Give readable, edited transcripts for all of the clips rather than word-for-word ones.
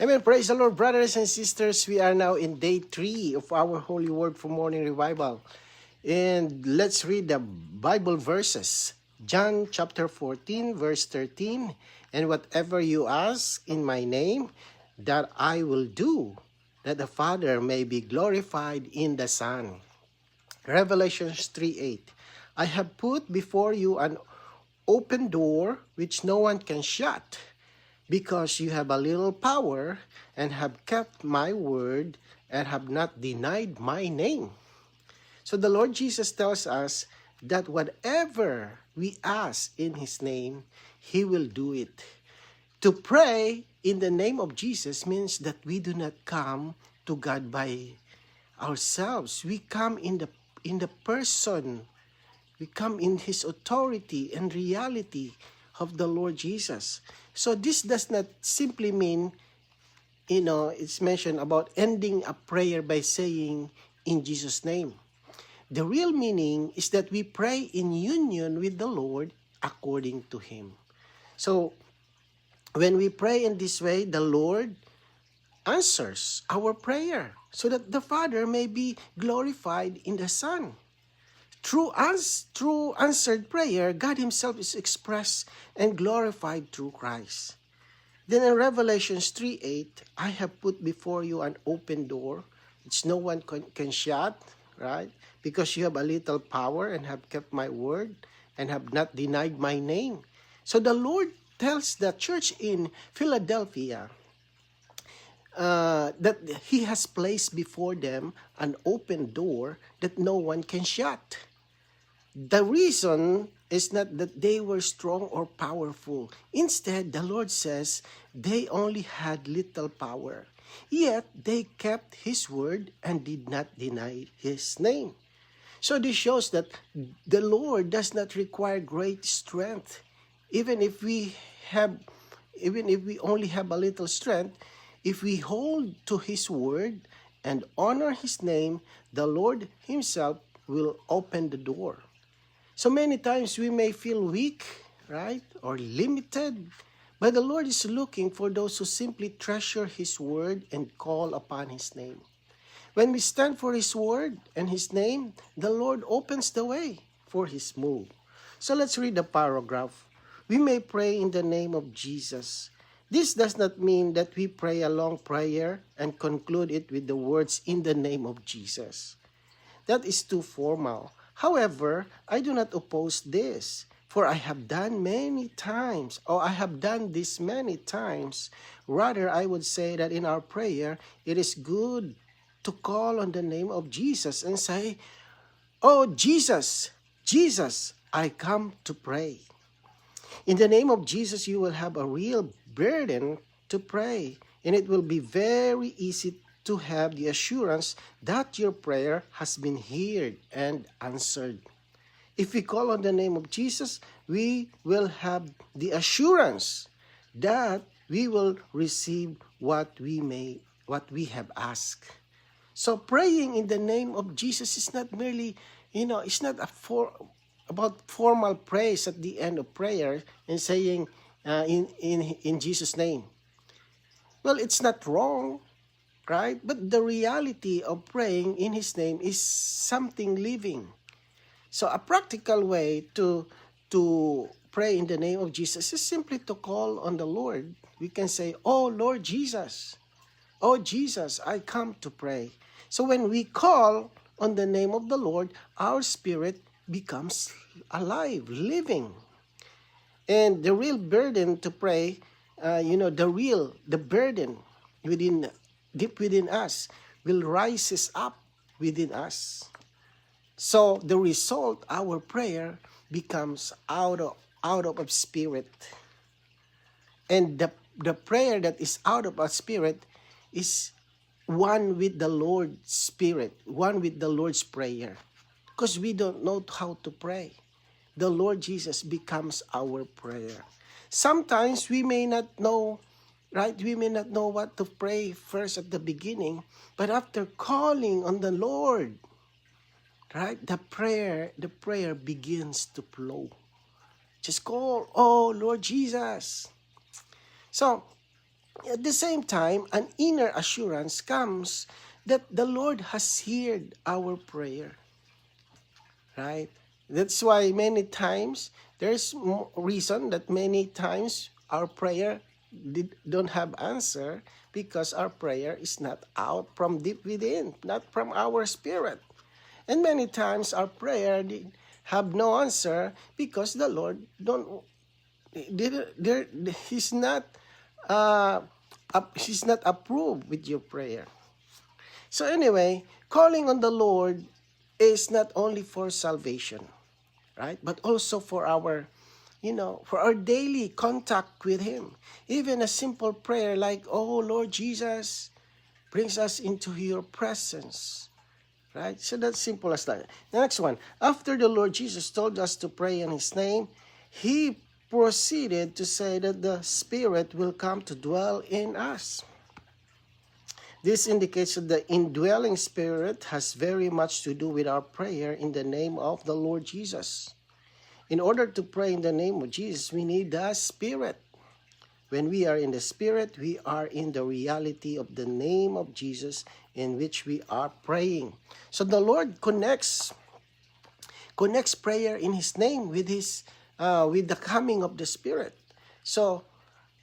Amen. Praise the Lord, brothers and sisters. We are now in day 3 of our Holy Word for Morning Revival. And let's read the Bible verses. John chapter 14, verse 13. And whatever you ask in my name, that I will do, that the Father may be glorified in the Son. Revelations 3:8. I have put before you an open door which no one can shut, because you have a little power and have kept my word and have not denied my name. So the Lord Jesus tells us that whatever we ask in His name, He will do it. To pray in the name of Jesus means that we do not come to God by ourselves. We come in the person. We come in His authority and reality of the Lord Jesus. So this does not simply mean, it's mentioned about ending a prayer by saying in Jesus' name. The real meaning is that we pray in union with the Lord according to Him. So when we pray in this way, the Lord answers our prayer so that the Father may be glorified in the Son. Through answered prayer, God Himself is expressed and glorified through Christ. Then in Revelations 3:8, I have put before you an open door, which no one can shut, right? Because you have a little power and have kept my word and have not denied my name. So the Lord tells the church in Philadelphia that He has placed before them an open door that no one can shut. The reason is not that they were strong or powerful. Instead, the Lord says they only had little power. Yet, they kept His word and did not deny His name. So this shows that the Lord does not require great strength. Even if we only have a little strength, if we hold to His word and honor His name, the Lord Himself will open the door. So many times we may feel weak, right, or limited, but the Lord is looking for those who simply treasure His word and call upon His name. When we stand for His word and His name, the Lord opens the way for His move. So let's read the paragraph. We may pray in the name of Jesus. This does not mean that we pray a long prayer and conclude it with the words in the name of Jesus. That is too formal. However, I do not oppose this, for I have done many times, or I have done this many times. Rather, I would say that in our prayer, it is good to call on the name of Jesus and say, "Oh, Jesus, Jesus, I come to pray." In the name of Jesus, you will have a real burden to pray, and it will be very easy to have the assurance that your prayer has been heard and answered. If we call on the name of Jesus, we will have the assurance that we will receive what we have asked. So praying in the name of Jesus is not merely, it's not about formal praise at the end of prayer and saying in Jesus' name. Well, it's not wrong, right? But the reality of praying in His name is something living. So a practical way to pray in the name of Jesus is simply to call on the Lord. We can say, "Oh Lord Jesus, oh Jesus, I come to pray." So when we call on the name of the Lord, our spirit becomes alive, living. And the real burden to pray, the burden deep within us will rises up within us. So the result, our prayer becomes out of a spirit. And the prayer that is out of a spirit is one with the Lord's Spirit, one with the Lord's prayer. Because we don't know how to pray. The Lord Jesus becomes our prayer. Sometimes we may not know, right? We may not know what to pray first at the beginning, but after calling on the Lord, right? The prayer begins to flow. Just call, "Oh Lord Jesus." So At the same time, an inner assurance comes that the Lord has heard our prayer. Right? That's why many times, there's reason that many times our prayer don't have answer because our prayer is not out from deep within, not from our spirit. And many times our prayer did have no answer because the Lord he's not he's not approved with your prayer. So anyway, calling on the Lord is not only for salvation, right? But also for our, for our daily contact with Him. Even a simple prayer like, "Oh Lord Jesus," brings us into your presence, right? So that's simple as that. The next one, after the Lord Jesus told us to pray in His name, He proceeded to say that the Spirit will come to dwell in us. This indicates that the indwelling Spirit has very much to do with our prayer in the name of the Lord Jesus. In order to pray in the name of Jesus, we need the Spirit. When we are in the Spirit, we are in the reality of the name of Jesus in which we are praying. So the Lord connects prayer in His name with the coming of the Spirit. So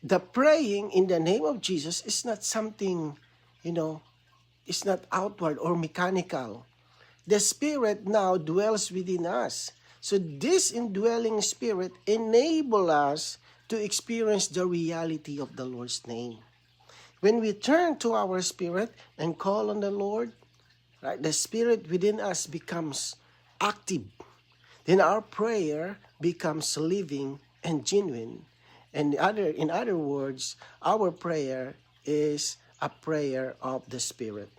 the praying in the name of Jesus is not something, it's not outward or mechanical. The Spirit now dwells within us. So this indwelling Spirit enables us to experience the reality of the Lord's name. When we turn to our spirit and call on the Lord, right, the Spirit within us becomes active. Then our prayer becomes living and genuine. And in other words, our prayer is a prayer of the Spirit.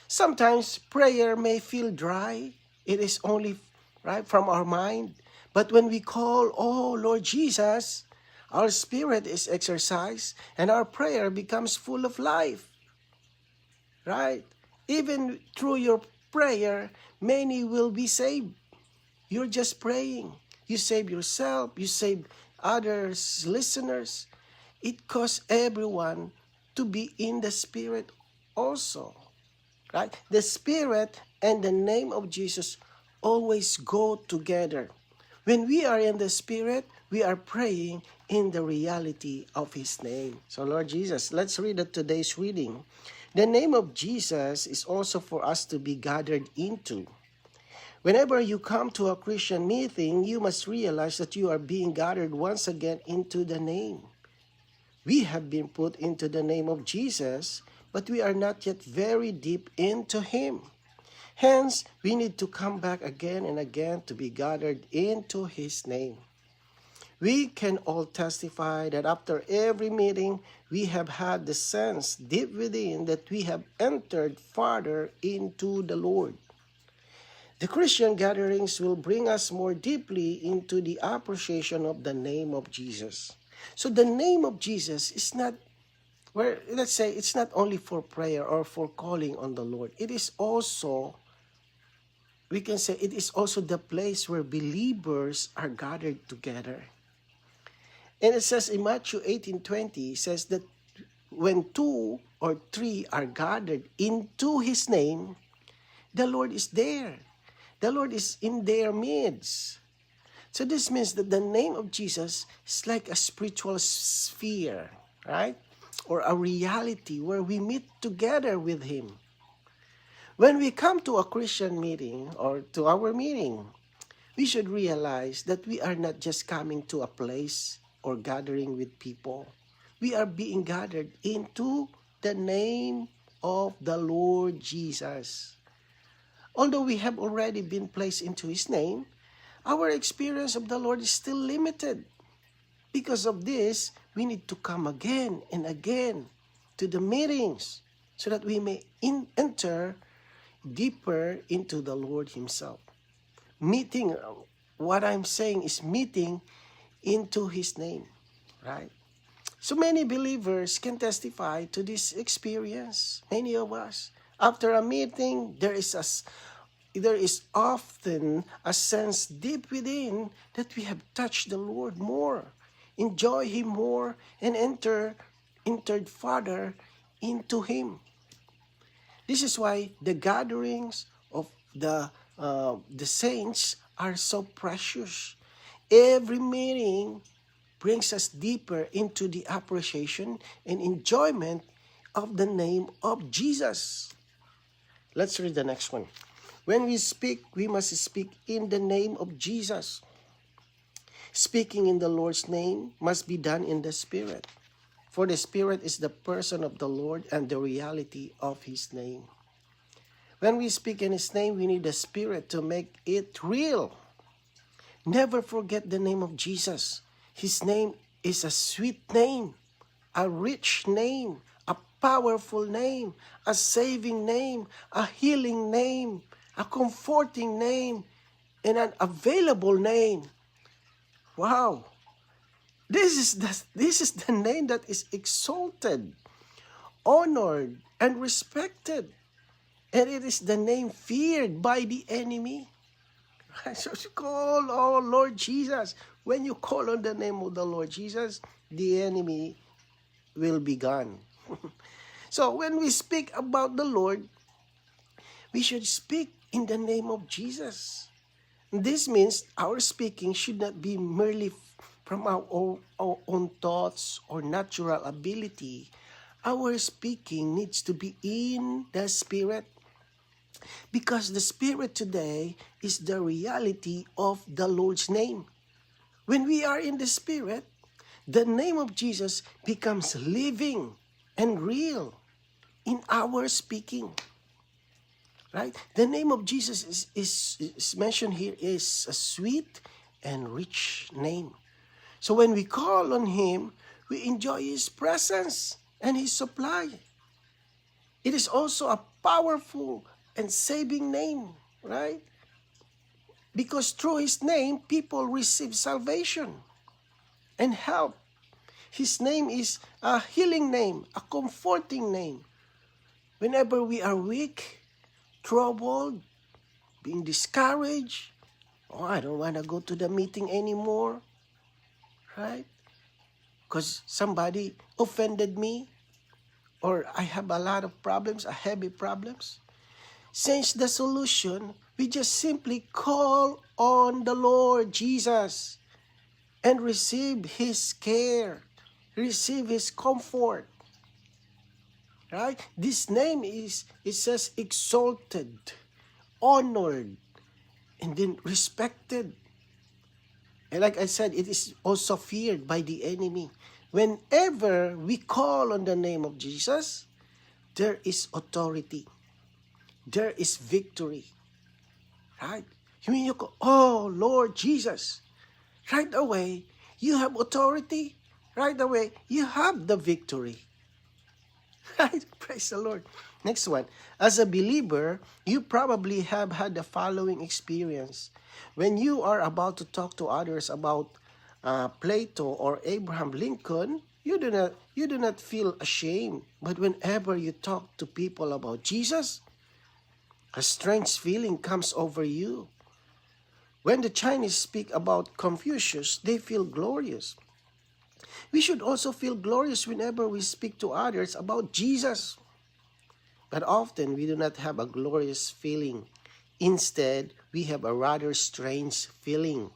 Sometimes prayer may feel dry. It is only right from our mind. But when we call, "Oh Lord Jesus," our spirit is exercised and our prayer becomes full of life. Right? Even through your prayer, many will be saved. You're just praying. You save yourself. You save others, listeners. It costs everyone to be in the Spirit also. Right? The Spirit and the name of Jesus always go together. When we are in the Spirit, we are praying in the reality of His name. So Lord Jesus, let's read today's reading. The name of Jesus is also for us to be gathered into. Whenever you come to a Christian meeting, you must realize that you are being gathered once again into the name. We have been put into the name of Jesus, but we are not yet very deep into Him. Hence, we need to come back again and again to be gathered into His name. We can all testify that after every meeting, we have had the sense deep within that we have entered farther into the Lord. The Christian gatherings will bring us more deeply into the appreciation of the name of Jesus. So the name of Jesus is not, let's say, it's not only for prayer or for calling on the Lord. It is also, we can say, it is also the place where believers are gathered together. And it says in Matthew 18:20, it says that when 2 or 3 are gathered into His name, the Lord is there. The Lord is in their midst. So this means that the name of Jesus is like a spiritual sphere, right? Or a reality where we meet together with Him. When we come to a Christian meeting or to our meeting, we should realize that we are not just coming to a place or gathering with people. We are being gathered into the name of the Lord Jesus. Although we have already been placed into His name, our experience of the Lord is still limited. Because of this, we need to come again and again to the meetings so that we may enter deeper into the Lord Himself. Meeting, what I'm saying is meeting into His name, right? So many believers can testify to this experience. Many of us, after a meeting, there is often a sense deep within that we have touched the Lord more, enjoy Him more, and enter entered further into him. This is why the gatherings of the saints are so precious. Every meeting brings us deeper into the appreciation and enjoyment of the name of Jesus. Let's read the next one. When we speak, we must speak in the name of Jesus. Speaking in the Lord's name must be done in the Spirit. For the Spirit is the person of the Lord and the reality of His name. When we speak in His name, we need the Spirit to make it real. Never forget the name of Jesus. His name is a sweet name, a rich name, a powerful name, a saving name, a healing name, a comforting name, and an available name. Wow! This is the name that is exalted, honored, and respected. And it is the name feared by the enemy. So you call, oh Lord Jesus. When you call on the name of the Lord Jesus, the enemy will be gone. So when we speak about the Lord, we should speak in the name of Jesus. This means our speaking should not be merely from our own thoughts or natural ability. Our speaking needs to be in the Spirit. Because the Spirit today is the reality of the Lord's name. When we are in the Spirit, the name of Jesus becomes living and real in our speaking. Right? The name of Jesus is mentioned here is a sweet and rich name. So when we call on Him, we enjoy His presence and His supply. It is also a powerful and saving name, right? Because through His name, people receive salvation and help. His name is a healing name, a comforting name. Whenever we are weak, troubled, being discouraged, oh, I don't want to go to the meeting anymore, right? Because somebody offended me, or I have a lot of problems, heavy problems. Since the solution, we just simply call on the Lord Jesus and receive His care, receive His comfort. Right? This name it says exalted, honored, and then respected. And like I said, it is also feared by the enemy. Whenever we call on the name of Jesus, there is authority. There is victory. Right? You mean you go, oh Lord Jesus. Right away, you have authority. Right away, you have the victory. Right? Praise the Lord. Next one. As a believer, you probably have had the following experience. When you are about to talk to others about Plato or Abraham Lincoln, you do not feel ashamed. But whenever you talk to people about Jesus, a strange feeling comes over you. When the Chinese speak about Confucius, they feel glorious. We should also feel glorious whenever we speak to others about Jesus. But often we do not have a glorious feeling. Instead, we have a rather strange feeling.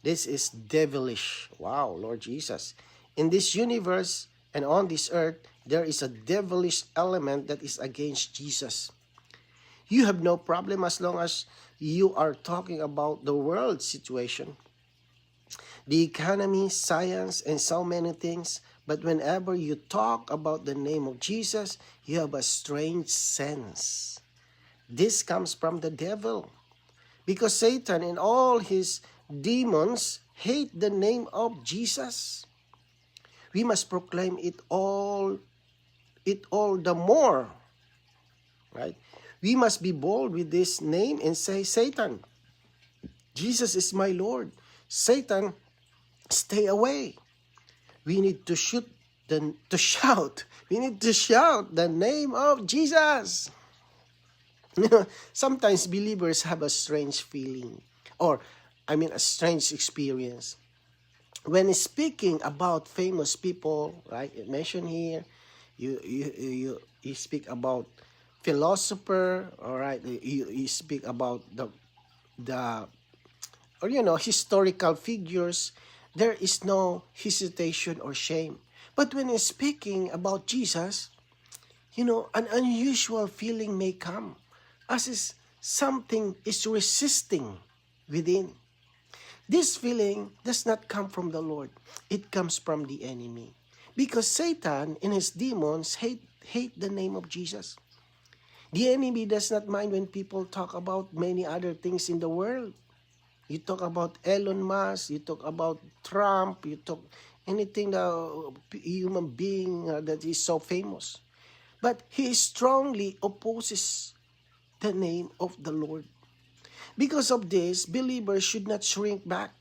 This is devilish. Wow, Lord Jesus. In this universe and on this earth, there is a devilish element that is against Jesus. You have no problem as long as you are talking about the world situation, the economy, science, and so many things. But whenever you talk about the name of Jesus, you have a strange sense. This comes from the devil. Because Satan and all his demons hate the name of Jesus. We must proclaim it all the more. Right? We must be bold with this name and say, Satan, Jesus is my Lord. Satan, stay away. We need to shout. We need to shout the name of Jesus. Sometimes believers have a strange feeling, a strange experience. when speaking about famous people, right? You mention here, you speak about philosopher, all right? You speak about the or historical figures. There is no hesitation or shame. But when speaking about Jesus, an unusual feeling may come, as is something is resisting within. This feeling does not come from the Lord. It comes from the enemy. Because Satan and his demons hate the name of Jesus. The enemy does not mind when people talk about many other things in the world. You talk about Elon Musk, you talk about Trump, you talk anything, human being that is so famous. But he strongly opposes the name of the Lord. Because of this, believers should not shrink back.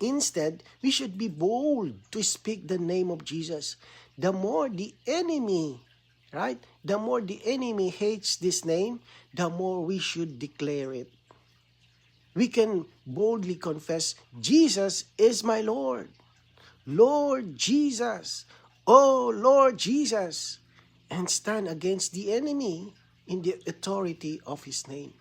Instead, we should be bold to speak the name of Jesus. The more the enemy, right? The more the enemy hates this name, the more we should declare it. We can boldly confess, Jesus is my Lord. Lord Jesus. Oh, Lord Jesus. And stand against the enemy in the authority of his name.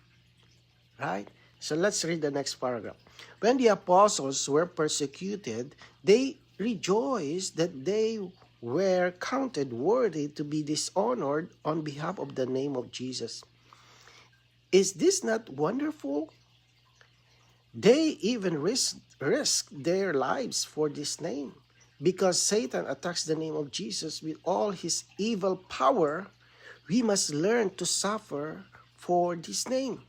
Right? So let's read the next paragraph. When the apostles were persecuted, they rejoiced that they were counted worthy to be dishonored on behalf of the name of Jesus. Is this not wonderful? They even risked their lives for this name. Because Satan attacks the name of Jesus with all his evil power, we must learn to suffer for this name.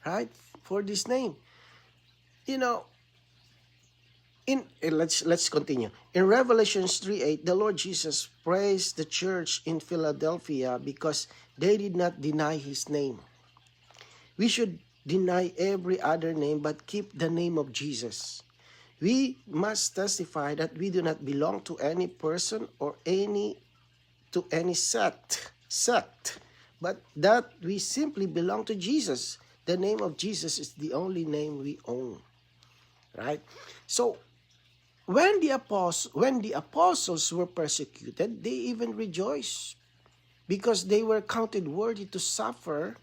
Right? For this name. Let's continue. In Revelation 3:8, the Lord Jesus praised the church in Philadelphia because they did not deny his name. We should deny every other name but keep the name of Jesus. We must testify that we do not belong to any person or to any sect, but that we simply belong to Jesus. The name of Jesus is the only name we own. Right? So, when the apostles were persecuted, they even rejoiced because they were counted worthy to suffer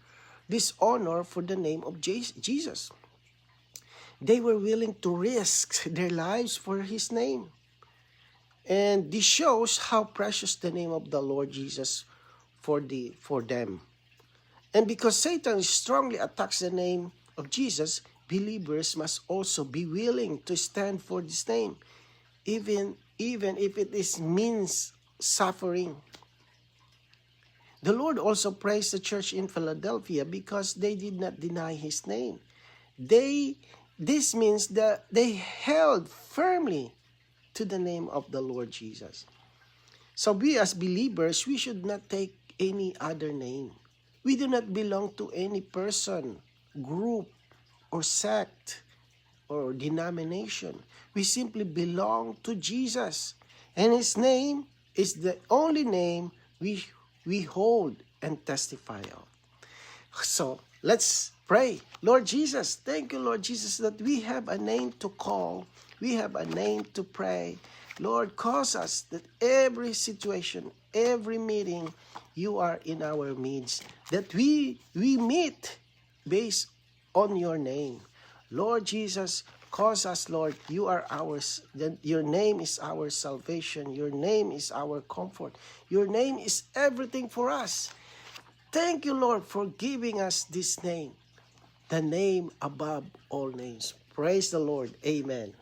dishonor for the name of Jesus. They were willing to risk their lives for his name. And this shows how precious the name of the Lord Jesus for them. And because Satan strongly attacks the name of Jesus, believers must also be willing to stand for this name, even if it means suffering. The Lord also praised the church in Philadelphia because they did not deny his name. This means that they held firmly to the name of the Lord Jesus. So we as believers, we should not take any other name. We do not belong to any person, group, or sect, or denomination. We simply belong to Jesus. And his name is the only name we hold and testify of. So let's pray. Lord Jesus, thank you, Lord Jesus, that we have a name to call. We have a name to pray. Lord, cause us that every situation, every meeting, you are in our midst, that we meet based on your name. Lord Jesus, cause us, Lord, you are ours. Your name is our salvation. Your name is our comfort. Your name is everything for us. Thank you, Lord, for giving us this name, the name above all names. Praise the Lord. Amen.